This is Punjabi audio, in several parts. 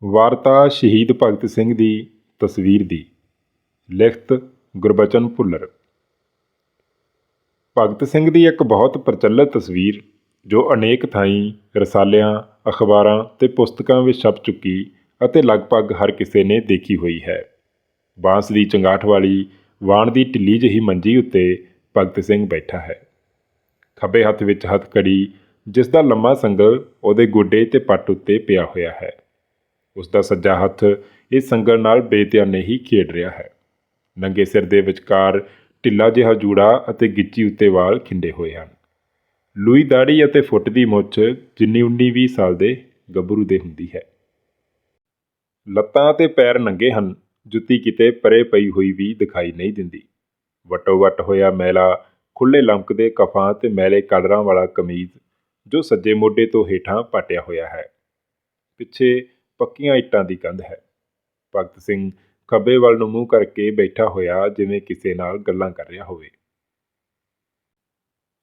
ਵਾਰਤਾ ਸ਼ਹੀਦ ਭਗਤ ਸਿੰਘ ਦੀ ਤਸਵੀਰ ਦੀ ਲਿਖਤ ਗੁਰਬਚਨ ਭੁੱਲਰ। ਭਗਤ ਸਿੰਘ ਦੀ ਇੱਕ ਬਹੁਤ ਪ੍ਰਚਲਿਤ ਤਸਵੀਰ ਜੋ ਅਨੇਕ ਥਾਈਂ ਰਸਾਲਿਆਂ, ਅਖਬਾਰਾਂ ਅਤੇ ਪੁਸਤਕਾਂ ਵਿੱਚ ਛਪ ਚੁੱਕੀ ਅਤੇ ਲਗਭਗ ਹਰ ਕਿਸੇ ਨੇ ਦੇਖੀ ਹੋਈ ਹੈ। ਬਾਂਸ ਦੀ ਚੰਗਾਠ ਵਾਲੀ ਵਾਣ ਦੀ ਢਿੱਲੀ ਜਿਹੀ ਮੰਜੀ ਉੱਤੇ ਭਗਤ ਸਿੰਘ ਬੈਠਾ ਹੈ। ਖੱਬੇ ਹੱਥ ਵਿੱਚ ਹੱਥਕੜੀ, ਜਿਸ ਦਾ ਲੰਮਾ ਸੰਗਲ ਉਹਦੇ ਗੋਡੇ ਅਤੇ ਪੱਟ ਉੱਤੇ ਪਿਆ ਹੋਇਆ ਹੈ। ਉਸ ਦਾ ਸੱਜਾ ਹੱਥ ਇਸ ਸੰਗਲ ਨਾਲ ਬੇਧਿਆਨੇ ਹੀ ਖੇਡ ਰਿਹਾ ਹੈ। ਨੰਗੇ ਸਿਰ ਦੇ ਵਿਚਕਾਰ ਢਿੱਲਾ ਜਿਹਾ ਜੂੜਾ ਅਤੇ ਗਿੱਚੀ ਉੱਤੇ ਵਾਲ ਖਿੰਡੇ ਹੋਏ ਹਨ। ਲੂਈ ਦਾੜੀ ਅਤੇ ਫੁੱਟ ਦੀ ਮੁੱਛ ਜਿੰਨੀ 19-20 ਸਾਲ ਦੇ ਗੱਭਰੂ ਦੇ ਹੁੰਦੀ ਹੈ। ਲੱਤਾਂ ਅਤੇ ਪੈਰ ਨੰਗੇ ਹਨ। ਜੁੱਤੀ ਕਿਤੇ ਪਰੇ ਪਈ ਹੋਈ ਵੀ ਦਿਖਾਈ ਨਹੀਂ ਦਿੰਦੀ। ਵੱਟੋ ਵੱਟ ਹੋਇਆ ਮੈਲਾ, ਖੁੱਲ੍ਹੇ ਲਮਕਦੇ ਕਫਾਂ ਅਤੇ ਮੈਲੇ ਕਾਲਰਾਂ ਵਾਲਾ ਕਮੀਜ਼ ਜੋ ਸੱਜੇ ਮੋਢੇ ਤੋਂ ਹੇਠਾਂ ਪਾਟਿਆ ਹੋਇਆ ਹੈ। ਪਿੱਛੇ ਪੱਕੀਆਂ ਇੱਟਾਂ ਦੀ ਕੰਧ ਹੈ। ਭਗਤ ਸਿੰਘ ਖੱਬੇ ਵੱਲ ਨੂੰ ਮੂੰਹ ਕਰਕੇ ਬੈਠਾ ਹੋਇਆ ਜਿਵੇਂ ਕਿਸੇ ਨਾਲ ਗੱਲਾਂ ਕਰ ਰਿਹਾ ਹੋਵੇ।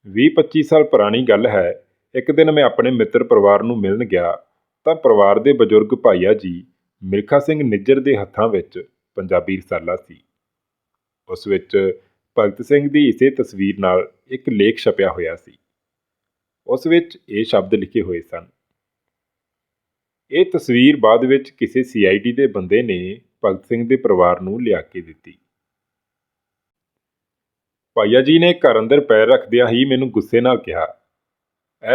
20-25 ਸਾਲ ਪੁਰਾਣੀ ਗੱਲ ਹੈ। ਇੱਕ ਦਿਨ ਮੈਂ ਆਪਣੇ ਮਿੱਤਰ ਪਰਿਵਾਰ ਨੂੰ ਮਿਲਣ ਗਿਆ ਤਾਂ ਪਰਿਵਾਰ ਦੇ ਬਜ਼ੁਰਗ ਭਾਈਆ ਜੀ ਮਿਲਖਾ ਸਿੰਘ ਨਿੱਜਰ ਦੇ ਹੱਥਾਂ ਵਿੱਚ ਪੰਜਾਬੀ ਰਸਾਲਾ ਸੀ। ਉਸ ਵਿੱਚ ਭਗਤ ਸਿੰਘ ਦੀ ਇਸੇ ਤਸਵੀਰ ਨਾਲ ਇੱਕ ਲੇਖ ਛਪਿਆ ਹੋਇਆ ਸੀ। ਉਸ ਵਿੱਚ ਇਹ ਸ਼ਬਦ ਲਿਖੇ ਹੋਏ ਸਨ। ਇਹ ਤਸਵੀਰ ਬਾਅਦ ਵਿੱਚ ਕਿਸੇ CID ਦੇ ਬੰਦੇ ਨੇ ਭਗਤ ਸਿੰਘ ਦੇ ਪਰਿਵਾਰ ਨੂੰ ਲਿਆ ਕੇ ਦਿੱਤੀ। ਭਾਈਆ ਜੀ ਨੇ ਘਰ ਅੰਦਰ ਪੈਰ ਰੱਖਦਿਆਂ ਹੀ ਮੈਨੂੰ ਗੁੱਸੇ ਨਾਲ ਕਿਹਾ,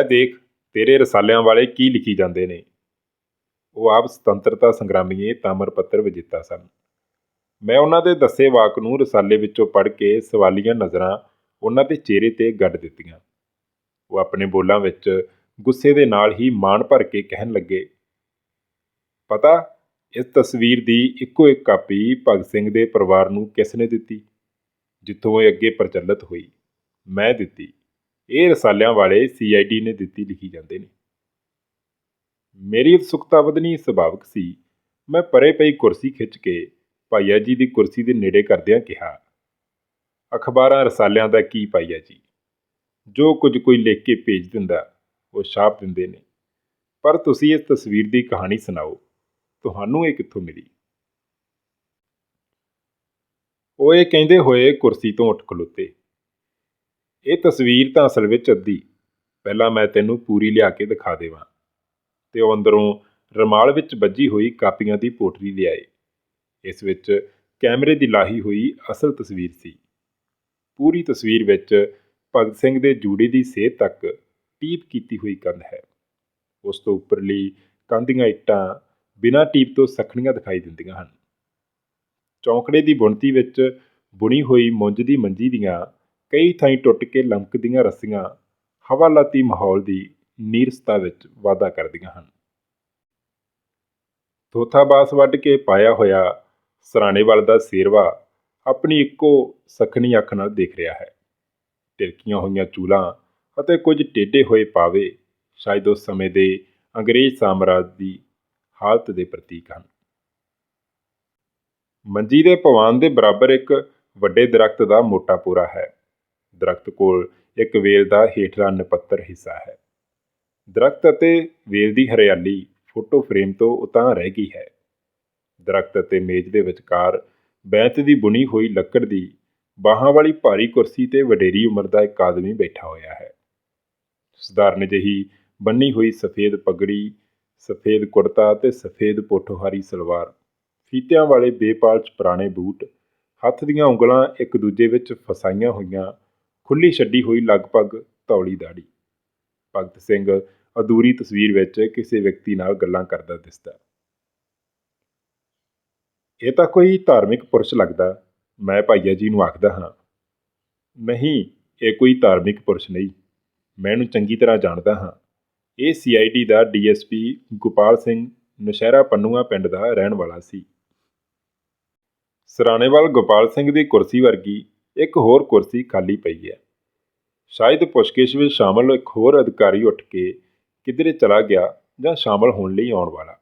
"ਇਹ ਦੇਖ, ਤੇਰੇ ਰਸਾਲਿਆਂ ਵਾਲੇ ਕੀ ਲਿਖੀ ਜਾਂਦੇ ਨੇ।" ਉਹ ਆਪ ਸੁਤੰਤਰਤਾ ਸੰਗਰਾਮੀਏ ਤਾਮਰ ਪੱਤਰ ਵਿਜੇਤਾ ਸਨ। ਮੈਂ ਉਹਨਾਂ ਦੇ ਦੱਸੇ ਵਾਕ ਨੂੰ ਰਸਾਲੇ ਵਿੱਚੋਂ ਪੜ੍ਹ ਕੇ ਸਵਾਲੀਆਂ ਨਜ਼ਰਾਂ ਉਹਨਾਂ ਦੇ ਚਿਹਰੇ 'ਤੇ ਗੱਡ ਦਿੱਤੀਆਂ। ਉਹ ਆਪਣੇ ਬੋਲਾਂ ਵਿੱਚ ਗੁੱਸੇ ਦੇ ਨਾਲ ਹੀ ਮਾਣ ਭਰ ਕੇ ਕਹਿਣ ਲੱਗੇ, "ਪਤਾ, ਇਸ ਤਸਵੀਰ ਦੀ ਇੱਕੋ ਇੱਕ ਕਾਪੀ ਭਗਤ ਸਿੰਘ ਦੇ ਪਰਿਵਾਰ ਨੂੰ ਕਿਸ ਨੇ ਦਿੱਤੀ? ਜਿੱਥੋਂ ਇਹ ਅੱਗੇ ਪ੍ਰਚਲਿਤ ਹੋਈ, ਮੈਂ ਦਿੱਤੀ। ਇਹ ਰਸਾਲਿਆਂ ਵਾਲੇ CID ਨੇ ਦਿੱਤੀ ਲਿਖੀ ਜਾਂਦੇ ਨੇ।" ਮੇਰੀ ਉਤਸੁਕਤਾ ਵਧਣੀ ਸੁਭਾਵਿਕ ਸੀ। ਮੈਂ ਪਰੇ ਪਈ ਕੁਰਸੀ ਖਿੱਚ ਕੇ ਭਾਈਆ ਜੀ ਦੀ ਕੁਰਸੀ ਦੇ ਨੇੜੇ ਕਰਦਿਆਂ ਕਿਹਾ, "ਅਖਬਾਰਾਂ ਰਸਾਲਿਆਂ ਦਾ ਕੀ ਭਾਈਆ ਜੀ? ਜੋ ਕੁਝ ਕੋਈ ਲਿਖ ਕੇ ਭੇਜ ਦਿੰਦਾ ਉਹ ਛਾਪ ਦਿੰਦੇ ਨੇ। ਪਰ ਤੁਸੀਂ ਇਸ ਤਸਵੀਰ ਦੀ ਕਹਾਣੀ ਸੁਣਾਓ, ਤੁਹਾਨੂੰ ਇਹ ਕਿੱਥੋਂ ਮਿਲੀ?" ਉਹ ਇਹ ਕਹਿੰਦੇ ਹੋਏ ਕੁਰਸੀ ਤੋਂ ਉੱਠ ਖਲੋਤੇ। "ਇਹ ਤਸਵੀਰ ਤਾਂ ਅਸਲ ਵਿੱਚ ਅੱਧੀ, ਪਹਿਲਾਂ ਮੈਂ ਤੈਨੂੰ ਪੂਰੀ ਲਿਆ ਕੇ ਦਿਖਾ ਦੇਵਾਂ।" ਤੇ ਉਹ ਅੰਦਰੋਂ ਰੁਮਾਲ ਵਿੱਚ ਬੱਝੀ ਹੋਈ ਕਾਪੀਆਂ ਦੀ ਪੋਟਲੀ ਲਿਆਏ। ਇਸ ਵਿੱਚ ਕੈਮਰੇ ਦੀ ਲਾਹੀ ਹੋਈ ਅਸਲ ਤਸਵੀਰ ਸੀ। ਪੂਰੀ ਤਸਵੀਰ ਵਿੱਚ ਭਗਤ ਸਿੰਘ ਦੇ ਜੂੜੇ ਦੀ ਸੇਧ ਤੱਕ ਟੀਪ ਕੀਤੀ ਹੋਈ ਕੰਧ ਹੈ। ਉਸ ਤੋਂ ਉੱਪਰਲੀ ਕੰਧ ਦੀਆਂ ਇੱਟਾਂ ਬਿਨਾਂ ਟੀਪ ਤੋਂ ਸਖਣੀਆਂ ਦਿਖਾਈ ਦਿੰਦੀਆਂ ਹਨ। ਚੌਂਕੜੇ ਦੀ ਬੁਣਤੀ ਵਿੱਚ ਬੁਣੀ ਹੋਈ ਮੁੰਜ ਦੀ ਮੰਜੀ ਦੀਆਂ ਕਈ ਥਾਈਂ ਟੁੱਟ ਕੇ ਲਮਕਦੀਆਂ ਰੱਸੀਆਂ ਹਵਾਲਾਤੀ ਮਾਹੌਲ ਦੀ ਨੀਰਸਤਾ ਵਿੱਚ ਵਾਧਾ ਕਰਦੀਆਂ ਹਨ। ਥੋਥਾ ਬਾਸ ਵੱਢ ਕੇ ਪਾਇਆ ਹੋਇਆ ਸਰਾਣੇ ਵੱਲ ਦਾ ਸੇਰਵਾ ਆਪਣੀ ਇੱਕੋ ਸਖਣੀ ਅੱਖ ਨਾਲ ਦੇਖ ਰਿਹਾ ਹੈ। ਟਿਰਕੀਆਂ ਹੋਈਆਂ ਚੂਲਾਂ ਅਤੇ ਕੁਝ ਟੇਢੇ ਹੋਏ ਪਾਵੇ ਸ਼ਾਇਦ ਉਸ ਸਮੇਂ ਦੇ ਅੰਗਰੇਜ਼ ਸਾਮਰਾਜ ਦੀ ਹਾਲਤ ਦੇ ਪ੍ਰਤੀਕ ਹਨ। ਮੰਜੀ ਦੇ ਪਵਾਨ ਦੇ ਬਰਾਬਰ ਇੱਕ ਵੱਡੇ ਦਰਖਤ ਦਾ ਮੋਟਾ ਪੋਰਾ ਹੈ। ਦਰਖਤ ਕੋਲ ਇੱਕ ਵੇਲ ਦਾ ਹੇਠਲਾ ਨਪੱਤਰ ਹਿੱਸਾ ਹੈ। ਦਰਖਤ ਅਤੇ ਵੇਲ ਦੀ ਹਰਿਆਲੀ ਫੋਟੋ ਫਰੇਮ ਤੋਂ ਉਤਾਂਹ ਰਹਿ ਗਈ ਹੈ। ਦਰਖਤ ਅਤੇ ਮੇਜ਼ ਦੇ ਵਿਚਕਾਰ ਬੈਂਤ ਦੀ ਬੁਣੀ ਹੋਈ ਲੱਕੜ ਦੀ ਬਾਹਾਂ ਵਾਲੀ ਭਾਰੀ ਕੁਰਸੀ 'ਤੇ ਵਡੇਰੀ ਉਮਰ ਦਾ ਇੱਕ ਆਦਮੀ ਬੈਠਾ ਹੋਇਆ ਹੈ। ਸਧਾਰਨ ਜਿਹੀ ਬੰਨੀ ਹੋਈ ਸਫੇਦ ਪਗੜੀ, ਸਫੇਦ ਕੁੜਤਾ ਅਤੇ ਸਫੇਦ ਪੋਠੋਹਾਰੀ ਸਲਵਾਰ, ਫੀਤਿਆਂ ਵਾਲੇ ਬੇਪਾਲਚ ਪੁਰਾਣੇ ਬੂਟ, ਹੱਥ ਦੀਆਂ ਉਂਗਲਾਂ ਇੱਕ ਦੂਜੇ ਵਿੱਚ ਫਸਾਈਆਂ ਹੋਈਆਂ, ਖੁੱਲ੍ਹੀ ਛੱਡੀ ਹੋਈ ਲਗਭਗ ਧੌਲੀ ਦਾੜੀ। ਭਗਤ ਸਿੰਘ ਅਧੂਰੀ ਤਸਵੀਰ ਵਿੱਚ ਕਿਸੇ ਵਿਅਕਤੀ ਨਾਲ ਗੱਲਾਂ ਕਰਦਾ ਦਿਸਦਾ। "ਇਹ ਤਾਂ ਕੋਈ ਧਾਰਮਿਕ ਪੁਰਸ਼ ਲੱਗਦਾ," ਮੈਂ ਭਾਈਆ ਜੀ ਨੂੰ ਆਖਦਾ ਹਾਂ। "ਨਹੀਂ, ਇਹ ਕੋਈ ਧਾਰਮਿਕ ਪੁਰਸ਼ ਨਹੀਂ। ਮੈਂ ਇਹਨੂੰ ਚੰਗੀ ਤਰ੍ਹਾਂ ਜਾਣਦਾ ਹਾਂ। ਇਹ CID ਦਾ DSP ਗੋਪਾਲ ਸਿੰਘ ਨੌਸ਼ਹਿਰਾ ਪੰਨੂਆ ਪਿੰਡ ਦਾ ਰਹਿਣ ਵਾਲਾ ਸੀ।" ਸਰਾਣੇ ਵੱਲ ਗੋਪਾਲ ਸਿੰਘ ਦੀ ਕੁਰਸੀ ਵਰਗੀ ਇੱਕ ਹੋਰ ਕੁਰਸੀ ਖਾਲੀ ਪਈ ਹੈ। ਸ਼ਾਇਦ ਪੁੱਛਗਿੱਛ ਵਿੱਚ ਸ਼ਾਮਲ ਇੱਕ ਹੋਰ ਅਧਿਕਾਰੀ ਉੱਠ ਕੇ ਕਿਧਰੇ ਚਲਾ ਗਿਆ ਜਾਂ ਸ਼ਾਮਲ ਹੋਣ ਲਈ ਆਉਣ ਵਾਲਾ।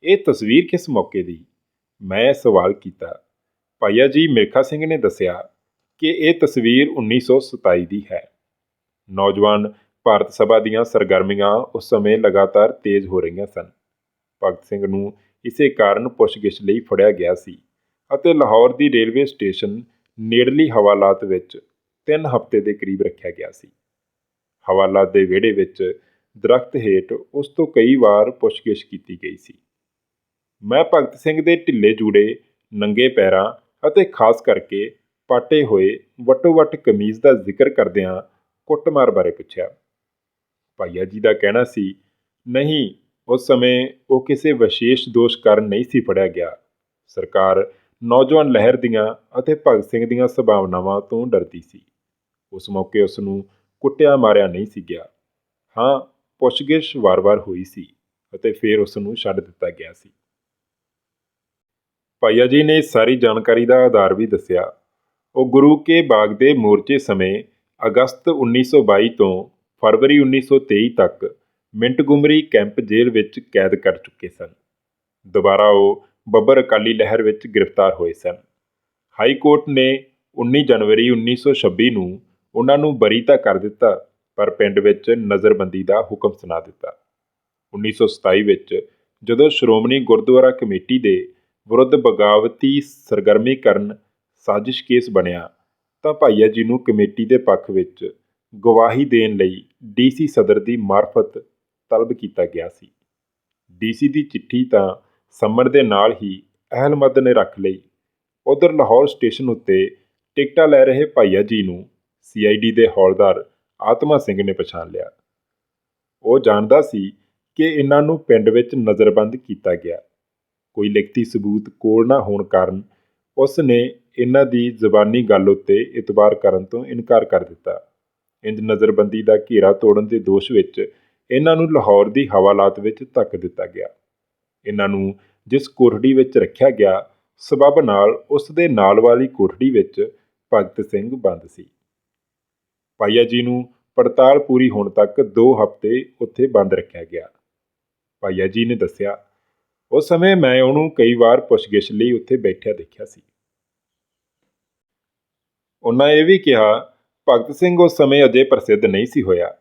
"ਇਹ ਤਸਵੀਰ ਕਿਸ ਮੌਕੇ ਦੀ?" ਮੈਂ ਸਵਾਲ ਕੀਤਾ। ਭਾਈਆ ਜੀ ਮਿਲਖਾ ਸਿੰਘ ਨੇ ਦੱਸਿਆ ਕਿ ਇਹ ਤਸਵੀਰ 1927 ਦੀ ਹੈ। ਨੌਜਵਾਨ ਭਾਰਤ ਸਭਾ ਦੀਆਂ ਸਰਗਰਮੀਆਂ ਉਸ ਸਮੇਂ ਲਗਾਤਾਰ ਤੇਜ਼ ਹੋ ਰਹੀਆਂ ਸਨ। ਭਗਤ ਸਿੰਘ ਨੂੰ ਇਸੇ ਕਾਰਨ ਪੁੱਛਗਿੱਛ ਲਈ ਫੜਿਆ ਗਿਆ ਸੀ ਅਤੇ ਲਾਹੌਰ ਦੀ ਰੇਲਵੇ ਸਟੇਸ਼ਨ ਨੇੜਲੀ ਹਵਾਲਾਤ ਵਿੱਚ 3 ਹਫ਼ਤੇ ਦੇ ਕਰੀਬ ਰੱਖਿਆ ਗਿਆ ਸੀ। ਹਵਾਲਾਤ ਦੇ ਵਿਹੜੇ ਵਿੱਚ ਦਰਖਤ ਹੇਠ ਉਸ ਤੋਂ ਕਈ ਵਾਰ ਪੁੱਛਗਿੱਛ ਕੀਤੀ ਗਈ ਸੀ। ਮੈਂ ਭਗਤ ਸਿੰਘ ਦੇ ਢਿੱਲੇ ਜੂੜੇ, ਨੰਗੇ ਪੈਰਾਂ ਅਤੇ ਖਾਸ ਕਰਕੇ ਪਾਟੇ ਹੋਏ ਵੱਟੋ-ਵੱਟ ਕਮੀਜ਼ ਦਾ ਜ਼ਿਕਰ ਕਰਦਿਆਂ ਕੁੱਟਮਾਰ ਬਾਰੇ ਪੁੱਛਿਆ। ਭਾਈਆ ਜੀ ਦਾ ਕਹਿਣਾ ਸੀ, ਨਹੀਂ, ਉਸ ਸਮੇਂ ਉਹ ਕਿਸੇ ਵਿਸ਼ੇਸ਼ ਦੋਸ਼ ਕਾਰਨ ਨਹੀਂ ਸੀ ਫੜਿਆ ਗਿਆ। ਸਰਕਾਰ ਨੌਜਵਾਨ ਲਹਿਰ ਦੀਆਂ ਅਤੇ ਭਗਤ ਸਿੰਘ ਦੀਆਂ ਸੰਭਾਵਨਾਵਾਂ ਤੋਂ ਡਰਦੀ ਸੀ। ਉਸ ਮੌਕੇ ਉਸ ਨੂੰ ਕੁੱਟਿਆ ਮਾਰਿਆ ਨਹੀਂ ਸੀ ਗਿਆ। ਹਾਂ, ਪੁੱਛਗਿੱਛ ਵਾਰ-ਵਾਰ ਹੋਈ ਸੀ ਅਤੇ ਫਿਰ ਉਸ ਨੂੰ ਛੱਡ ਦਿੱਤਾ ਗਿਆ ਸੀ। ਭਾਈਆ ਜੀ ਨੇ ਸਾਰੀ ਜਾਣਕਾਰੀ ਦਾ ਆਧਾਰ ਵੀ ਦੱਸਿਆ। ਉਹ ਗੁਰੂ ਕੇ ਬਾਗ ਦੇ ਮੋਰਚੇ ਸਮੇਂ ਅਗਸਤ 1922 ਤੋਂ ਫਰਵਰੀ 1923 ਤੱਕ ਮਿੰਟਗੁਮਰੀ ਕੈਂਪ ਜੇਲ੍ਹ ਵਿੱਚ ਕੈਦ ਕਰ ਚੁੱਕੇ ਸਨ। ਦੁਬਾਰਾ ਉਹ ਬੱਬਰ ਅਕਾਲੀ ਲਹਿਰ ਵਿੱਚ ਗ੍ਰਿਫਤਾਰ ਹੋਏ ਸਨ। ਹਾਈ ਕੋਰਟ ਨੇ 19 ਜਨਵਰੀ 1926 ਨੂੰ ਉਹਨਾਂ ਨੂੰ ਬਰੀ ਤਾਂ ਕਰ ਦਿੱਤਾ, ਪਰ ਪਿੰਡ ਵਿੱਚ ਨਜ਼ਰਬੰਦੀ ਦਾ ਹੁਕਮ ਸੁਣਾ ਦਿੱਤਾ। 1927 ਵਿੱਚ ਜਦੋਂ ਸ਼੍ਰੋਮਣੀ ਗੁਰਦੁਆਰਾ ਕਮੇਟੀ ਦੇ ਵਿਰੁੱਧ ਬਗਾਵਤੀ ਸਰਗਰਮੀ ਕਰਨ ਸਾਜ਼ਿਸ਼ ਕੇਸ ਬਣਿਆ ਤਾਂ ਭਾਈਆ ਜੀ ਨੂੰ ਕਮੇਟੀ ਦੇ ਪੱਖ ਵਿੱਚ ਗਵਾਹੀ ਦੇਣ ਲਈ ਡੀਸੀ ਸਦਰ ਦੀ ਮਾਰਫਤ ਤਲਬ ਕੀਤਾ ਗਿਆ ਸੀ। ਡੀਸੀ ਦੀ ਚਿੱਠੀ ਤਾਂ ਸੰਮਣ ਦੇ ਨਾਲ ਹੀ ਅਹਿਲਮਦ ਨੇ ਰੱਖ ਲਈ। ਉਧਰ ਲਾਹੌਰ ਸਟੇਸ਼ਨ ਉੱਤੇ ਟਿਕਟਾਂ ਲੈ ਰਹੇ ਭਾਈਆ ਜੀ ਨੂੰ CID ਦੇ ਹੌਲਦਾਰ ਆਤਮਾ ਸਿੰਘ ਨੇ ਪਛਾਣ ਲਿਆ। ਉਹ ਜਾਣਦਾ ਸੀ ਕਿ ਇਹਨਾਂ ਨੂੰ ਪਿੰਡ ਵਿੱਚ ਨਜ਼ਰਬੰਦ ਕੀਤਾ ਗਿਆ। ਕੋਈ ਲਿਖਤੀ ਸਬੂਤ ਕੋਲ ਨਾ ਹੋਣ ਕਾਰਨ ਉਸ ਨੇ ਇਹਨਾਂ ਦੀ ਜ਼ਬਾਨੀ ਗੱਲ ਉੱਤੇ ਇਤਬਾਰ ਕਰਨ ਤੋਂ ਇਨਕਾਰ ਕਰ ਦਿੱਤਾ। ਇੰਜ ਨਜ਼ਰਬੰਦੀ ਦਾ ਘੇਰਾ ਤੋੜਨ ਦੇ ਦੋਸ਼ ਵਿੱਚ ਇਹਨਾਂ ਨੂੰ ਲਾਹੌਰ ਦੀ ਹਵਾਲਾਤ ਵਿੱਚ ਧੱਕ ਦਿੱਤਾ ਗਿਆ। ਇਹਨਾਂ ਨੂੰ ਜਿਸ ਕੋਠੜੀ ਵਿੱਚ ਰੱਖਿਆ ਗਿਆ, ਸਬੱਬ ਨਾਲ ਉਸ ਦੇ ਨਾਲ ਵਾਲੀ ਕੋਠੜੀ ਵਿੱਚ ਭਗਤ ਸਿੰਘ ਬੰਦ ਸੀ। ਭਾਈਆ ਜੀ ਨੂੰ ਪੜਤਾਲ ਪੂਰੀ ਹੋਣ ਤੱਕ 2 ਹਫ਼ਤੇ ਉੱਥੇ ਬੰਦ ਰੱਖਿਆ ਗਿਆ। ਭਾਈਆ ਜੀ ਨੇ ਦੱਸਿਆ, ਉਸ ਸਮੇਂ ਮੈਂ ਉਹਨੂੰ ਕਈ ਵਾਰ ਪੁੱਛਗਿੱਛ ਲਈ ਉੱਥੇ ਬੈਠਿਆ ਦੇਖਿਆ ਸੀ। ਉਹਨਾਂ ਇਹ ਵੀ ਕਿਹਾ, ਭਗਤ ਸਿੰਘ ਉਸ ਸਮੇਂ ਅਜੇ ਪ੍ਰਸਿੱਧ ਨਹੀਂ ਸੀ ਹੋਇਆ।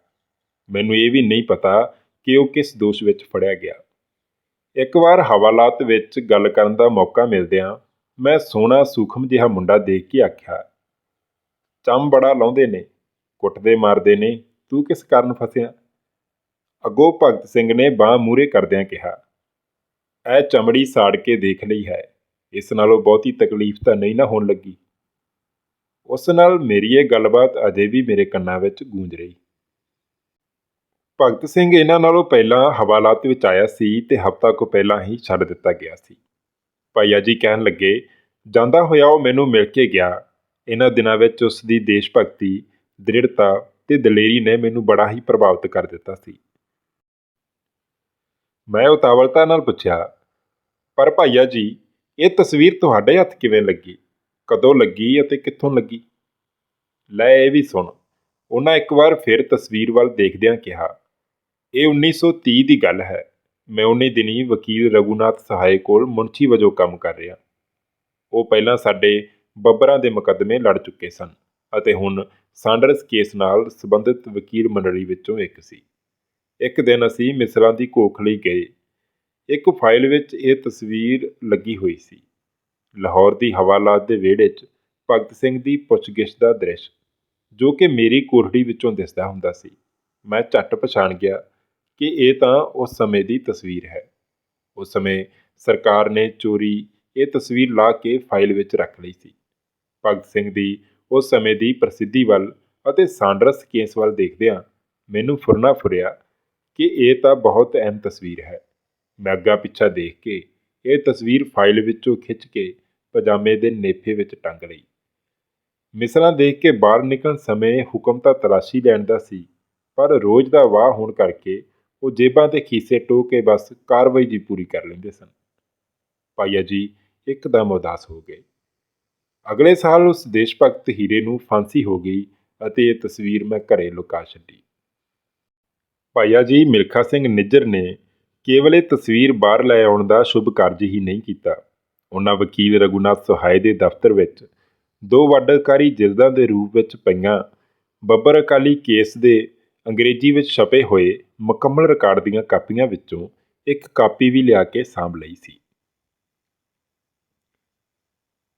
ਮੈਨੂੰ ਇਹ ਵੀ ਨਹੀਂ ਪਤਾ ਕਿ ਉਹ ਕਿਸ ਦੋਸ਼ ਵਿੱਚ ਫੜਿਆ ਗਿਆ। ਇੱਕ ਵਾਰ ਹਵਾਲਾਤ ਵਿੱਚ ਗੱਲ ਕਰਨ ਦਾ ਮੌਕਾ ਮਿਲਦਿਆਂ ਮੈਂ ਸੋਹਣਾ ਸੂਖਮ ਜਿਹਾ ਮੁੰਡਾ ਦੇਖ ਕੇ ਆਖਿਆ, ਚੰਮ ਬੜਾ ਲਾਉਂਦੇ ਨੇ, ਕੁੱਟਦੇ ਮਾਰਦੇ ਨੇ, ਤੂੰ ਕਿਸ ਕਾਰਨ ਫਸਿਆ? ਅੱਗੋਂ ਭਗਤ ਸਿੰਘ ਨੇ ਬਾਂਹ ਮੂਹਰੇ ਕਰਦਿਆਂ ਕਿਹਾ, ਇਹ ਚਮੜੀ ਸਾੜ ਕੇ ਦੇਖ ਲਈ ਹੈ, ਇਸ ਨਾਲੋਂ ਬਹੁਤੀ ਤਕਲੀਫ ਤਾਂ ਨਹੀਂ ਨਾ ਹੋਣ ਲੱਗੀ। ਉਸ ਨਾਲ ਮੇਰੀ ਇਹ ਗੱਲਬਾਤ ਅਜੇ ਵੀ ਮੇਰੇ ਕੰਨਾਂ ਵਿੱਚ ਗੂੰਜ ਰਹੀ। ਭਗਤ ਸਿੰਘ ਇਹਨਾਂ ਨਾਲੋਂ ਪਹਿਲਾਂ ਹਵਾਲਾਤ ਵਿੱਚ ਆਇਆ ਸੀ ਤੇ ਹਫ਼ਤਾ ਕੁ ਪਹਿਲਾਂ ਹੀ ਛੱਡ ਦਿੱਤਾ ਗਿਆ ਸੀ। ਭਾਈਆ ਜੀ ਕਹਿਣ ਲੱਗੇ, ਜਾਂਦਾ ਹੋਇਆ ਉਹ ਮੈਨੂੰ ਮਿਲ ਕੇ ਗਿਆ। ਇਹਨਾਂ ਦਿਨਾਂ ਵਿੱਚ ਉਸ ਦੀ ਦੇਸ਼ ਭਗਤੀ, ਦ੍ਰਿੜਤਾ ਤੇ ਦਲੇਰੀ ਨੇ ਮੈਨੂੰ ਬੜਾ ਹੀ ਪ੍ਰਭਾਵਿਤ ਕਰ ਦਿੱਤਾ ਸੀ। ਮੈਂ ਉਤਾਵਲਤਾ ਨਾਲ ਪੁੱਛਿਆ, ਪਰ ਭਾਈਆ ਜੀ, ਇਹ ਤਸਵੀਰ ਤੁਹਾਡੇ ਹੱਥ ਕਿਵੇਂ ਲੱਗੀ? ਕਦੋਂ ਲੱਗੀ ਅਤੇ ਕਿੱਥੋਂ ਲੱਗੀ? ਲੈ ਇਹ ਵੀ ਸੁਣ। ਉਹਨਾਂ ਇੱਕ ਵਾਰ ਫਿਰ ਤਸਵੀਰ ਵੱਲ ਦੇਖਦਿਆਂ ਕਿਹਾ, ਇਹ 1930 ਦੀ ਗੱਲ ਹੈ। ਮੈਂ ਉਨੀ ਦਿਨੀ ਵਕੀਲ ਰਘੂਨਾਥ ਸਹਾਏ ਕੋਲ ਮੁਨਸ਼ੀ ਵਜੋਂ ਕੰਮ ਕਰ ਰਿਹਾ। ਉਹ ਪਹਿਲਾਂ ਸਾਡੇ ਬੱਬਰਾਂ ਦੇ ਮੁਕੱਦਮੇ ਲੜ ਚੁੱਕੇ ਸਨ ਅਤੇ ਹੁਣ ਸਾਂਡਰਸ ਕੇਸ ਨਾਲ ਸੰਬੰਧਿਤ ਵਕੀਲ ਮੰਡਲੀ ਵਿੱਚੋਂ ਇੱਕ ਸੀ। ਇੱਕ ਦਿਨ ਅਸੀਂ ਮਿਸਲਾਂ ਦੀ ਕੋਖ ਲਈ ਗਏ। ਇੱਕ ਫਾਈਲ ਵਿੱਚ ਇਹ ਤਸਵੀਰ ਲੱਗੀ ਹੋਈ ਸੀ। ਲਾਹੌਰ ਦੀ ਹਵਾਲਾਤ ਦੇ ਵਿਹੜੇ 'ਚ ਭਗਤ ਸਿੰਘ ਦੀ ਪੁੱਛਗਿੱਛ ਦਾ ਦ੍ਰਿਸ਼, ਜੋ ਕਿ ਮੇਰੀ ਕੋਠੜੀ ਵਿੱਚੋਂ ਦਿਸਦਾ ਹੁੰਦਾ ਸੀ। ਮੈਂ ਝੱਟ ਪਛਾਣ ਗਿਆ ਕਿ ਇਹ ਤਾਂ ਉਸ ਸਮੇਂ ਦੀ ਤਸਵੀਰ ਹੈ। ਉਸ ਸਮੇਂ ਸਰਕਾਰ ਨੇ ਚੋਰੀ ਇਹ ਤਸਵੀਰ ਲਾ ਕੇ ਫਾਈਲ ਵਿੱਚ ਰੱਖ ਲਈ ਸੀ। ਭਗਤ ਸਿੰਘ ਦੀ ਉਸ ਸਮੇਂ ਦੀ ਪ੍ਰਸਿੱਧੀ ਵੱਲ ਅਤੇ ਸਾਂਡਰਸ ਕੇਸ ਵੱਲ ਦੇਖਦਿਆਂ ਮੈਨੂੰ ਫੁਰਨਾ ਫੁਰਿਆ ਕਿ ਇਹ ਤਾਂ ਬਹੁਤ ਅਹਿਮ ਤਸਵੀਰ ਹੈ। ਮੈਂ ਅੱਗਾ ਪਿੱਛਾ ਦੇਖ ਕੇ ਇਹ ਤਸਵੀਰ ਫਾਈਲ ਵਿੱਚੋਂ ਖਿੱਚ ਕੇ ਪਜਾਮੇ ਦੇ ਨੇਫੇ ਵਿੱਚ ਟੰਗ ਲਈ। ਮਿਸਲਾਂ ਦੇਖ ਕੇ ਬਾਹਰ ਨਿਕਲਣ ਸਮੇਂ ਹੁਕਮ ਤਾਂ ਤਲਾਸ਼ੀ ਲੈਣ ਦਾ ਸੀ, ਪਰ ਰੋਜ਼ ਦਾ ਵਾਹ ਹੋਣ ਕਰਕੇ ਉਹ ਜੇਬਾਂ ਤੇ ਖੀਸੇ ਟੋਹ ਕੇ ਬਸ ਕਾਰਵਾਈ ਜੀ ਪੂਰੀ ਕਰ ਲੈਂਦੇ ਸਨ। ਭਾਈਆ ਜੀ ਇੱਕਦਮ ਉਦਾਸ ਹੋ ਗਏ। ਅਗਲੇ ਸਾਲ ਉਸ ਦੇਸ਼ ਭਗਤ ਹੀਰੇ ਨੂੰ ਫਾਂਸੀ ਹੋ ਗਈ ਅਤੇ ਇਹ ਤਸਵੀਰ ਮੈਂ ਘਰੇ ਲੁਕਾ ਛੱਡੀ। ਭਾਈਆ ਜੀ ਮਿਲਖਾ ਸਿੰਘ ਨਿੱਜਰ ਨੇ ਕੇਵਲ ਇਹ ਤਸਵੀਰ ਬਾਹਰ ਲੈ ਆਉਣ ਦਾ ਸ਼ੁਭ ਕਾਰਜ ਹੀ ਨਹੀਂ ਕੀਤਾ। ਉਹਨਾਂ ਵਕੀਲ ਰਘੂਨਾਥ ਸਹਾਏ ਦੇ ਦਫ਼ਤਰ ਵਿੱਚ 2 ਵੱਡਕਾਰੀ ਜਿਲਦਾਂ ਦੇ ਰੂਪ ਵਿੱਚ ਪਈਆਂ ਬੱਬਰ ਅਕਾਲੀ ਕੇਸ ਦੇ ਅੰਗਰੇਜ਼ੀ ਵਿੱਚ ਛਪੇ ਹੋਏ ਮੁਕੰਮਲ ਰਿਕਾਰਡ ਦੀਆਂ ਕਾਪੀਆਂ ਵਿੱਚੋਂ ਇੱਕ ਕਾਪੀ ਵੀ ਲਿਆ ਕੇ ਸਾਂਭ ਲਈ ਸੀ।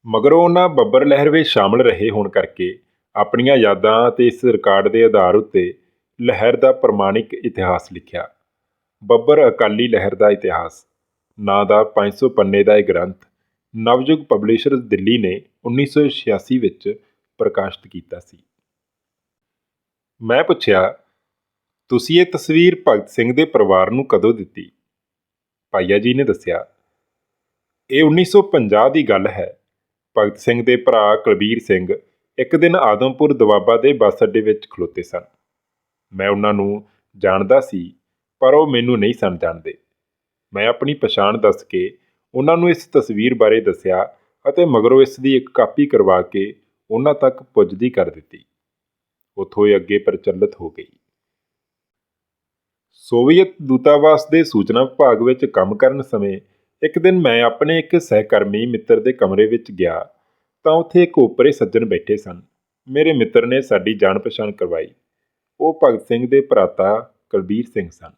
ਮਗਰੋਂ ਉਹਨਾਂ ਬੱਬਰ ਲਹਿਰ ਵਿੱਚ ਸ਼ਾਮਲ ਰਹੇ ਹੋਣ ਕਰਕੇ ਆਪਣੀਆਂ ਯਾਦਾਂ ਅਤੇ ਇਸ ਰਿਕਾਰਡ ਦੇ ਆਧਾਰ ਉੱਤੇ ਲਹਿਰ ਦਾ ਪ੍ਰਮਾਣਿਕ ਇਤਿਹਾਸ ਲਿਖਿਆ। ਬੱਬਰ ਅਕਾਲੀ ਲਹਿਰ ਦਾ ਇਤਿਹਾਸ ਨਾਂ ਦਾ 500 ਪੰਨੇ ਦਾ ਇਹ ਗ੍ਰੰਥ ਨਵਯੁਗ ਪਬਲਿਸ਼ਰਜ਼ ਦਿੱਲੀ ਨੇ 1986 ਵਿੱਚ ਪ੍ਰਕਾਸ਼ਿਤ ਕੀਤਾ ਸੀ। ਮੈਂ ਪੁੱਛਿਆ, ਤੁਸੀਂ ਇਹ ਤਸਵੀਰ ਭਗਤ ਸਿੰਘ ਦੇ ਪਰਿਵਾਰ ਨੂੰ ਕਦੋਂ ਦਿੱਤੀ? ਭਾਈਆ ਜੀ ਨੇ ਦੱਸਿਆ, ਇਹ 1950 ਦੀ ਗੱਲ ਹੈ। ਭਗਤ ਸਿੰਘ ਦੇ ਭਰਾ ਕੁਲਬੀਰ ਸਿੰਘ ਇੱਕ ਦਿਨ ਆਦਮਪੁਰ ਦੁਆਬਾ ਦੇ ਬੱਸ ਅੱਡੇ ਵਿੱਚ ਖਲੋਤੇ ਸਨ। ਮੈਂ ਉਹਨਾਂ ਨੂੰ ਜਾਣਦਾ ਸੀ, ਪਰ ਉਹ ਮੈਨੂੰ ਨਹੀਂ ਸਨ ਜਾਣਦੇ। ਮੈਂ ਆਪਣੀ ਪਛਾਣ ਦੱਸ ਕੇ ਉਹਨਾਂ ਨੂੰ ਇਸ ਤਸਵੀਰ ਬਾਰੇ ਦੱਸਿਆ ਅਤੇ ਮਗਰੋਂ ਇਸ ਦੀ ਇੱਕ ਕਾਪੀ ਕਰਵਾ ਕੇ ਉਹਨਾਂ ਤੱਕ ਪੁੱਜਦੀ ਕਰ ਦਿੱਤੀ। ਉੱਥੋਂ ਇਹ ਅੱਗੇ ਪ੍ਰਚਲਿਤ ਹੋ ਗਈ। ਸੋਵੀਅਤ ਦੂਤਾਵਾਸ ਦੇ ਸੂਚਨਾ ਵਿਭਾਗ ਵਿੱਚ ਕੰਮ ਕਰਨ ਸਮੇਂ ਇੱਕ ਦਿਨ ਮੈਂ ਆਪਣੇ ਇੱਕ ਸਹਿਕਰਮੀ ਮਿੱਤਰ ਦੇ ਕਮਰੇ ਵਿੱਚ ਗਿਆ ਤਾਂ ਉੱਥੇ ਇੱਕ ਓਪਰੇ ਸੱਜਣ ਬੈਠੇ ਸਨ। ਮੇਰੇ ਮਿੱਤਰ ਨੇ ਸਾਡੀ ਜਾਣ ਪਛਾਣ ਕਰਵਾਈ। ਉਹ ਭਗਤ ਸਿੰਘ ਦੇ ਭਰਾਤਾ ਕੁਲਬੀਰ ਸਿੰਘ ਸਨ।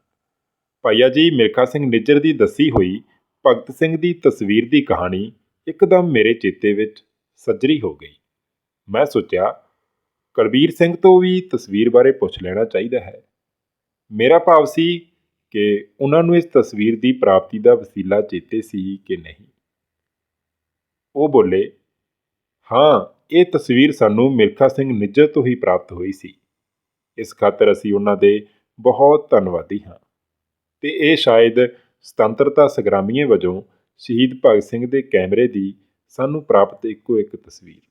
ਭਾਈਆ ਜੀ ਮਿਲਖਾ ਸਿੰਘ ਨਿੱਜਰ ਦੀ ਦੱਸੀ ਹੋਈ ਭਗਤ ਸਿੰਘ ਦੀ ਤਸਵੀਰ ਦੀ ਕਹਾਣੀ ਇੱਕਦਮ ਮੇਰੇ ਚੇਤੇ ਵਿੱਚ ਸੱਜਰੀ ਹੋ ਗਈ। ਮੈਂ ਸੋਚਿਆ, ਕੁਲਬੀਰ ਸਿੰਘ ਤੋਂ ਵੀ ਤਸਵੀਰ ਬਾਰੇ ਪੁੱਛ ਲੈਣਾ ਚਾਹੀਦਾ ਹੈ। ਮੇਰਾ ਭਾਵ ਸੀ ਕਿ ਉਹਨਾਂ ਨੂੰ ਇਸ ਤਸਵੀਰ ਦੀ ਪ੍ਰਾਪਤੀ ਦਾ ਵਸੀਲਾ ਚੇਤੇ ਸੀ ਕਿ ਨਹੀਂ। ਉਹ ਬੋਲੇ, ਹਾਂ, ਇਹ ਤਸਵੀਰ ਸਾਨੂੰ ਮਿਲਖਾ ਸਿੰਘ ਨਿੱਜਰ ਤੋਂ ਹੀ ਪ੍ਰਾਪਤ ਹੋਈ ਸੀ। ਇਸ ਖਾਤਰ ਅਸੀਂ ਉਹਨਾਂ ਦੇ ਬਹੁਤ ਧੰਨਵਾਦੀ ਹਾਂ ਤੇ ਇਹ ਸ਼ਾਇਦ ਸੁਤੰਤਰਤਾ ਸੰਗਰਾਮੀਏ ਵਜੋਂ ਸ਼ਹੀਦ ਭਗਤ ਸਿੰਘ ਦੇ ਕੈਮਰੇ ਦੀ ਸਾਨੂੰ ਪ੍ਰਾਪਤ ਇੱਕੋ ਇੱਕ ਤਸਵੀਰ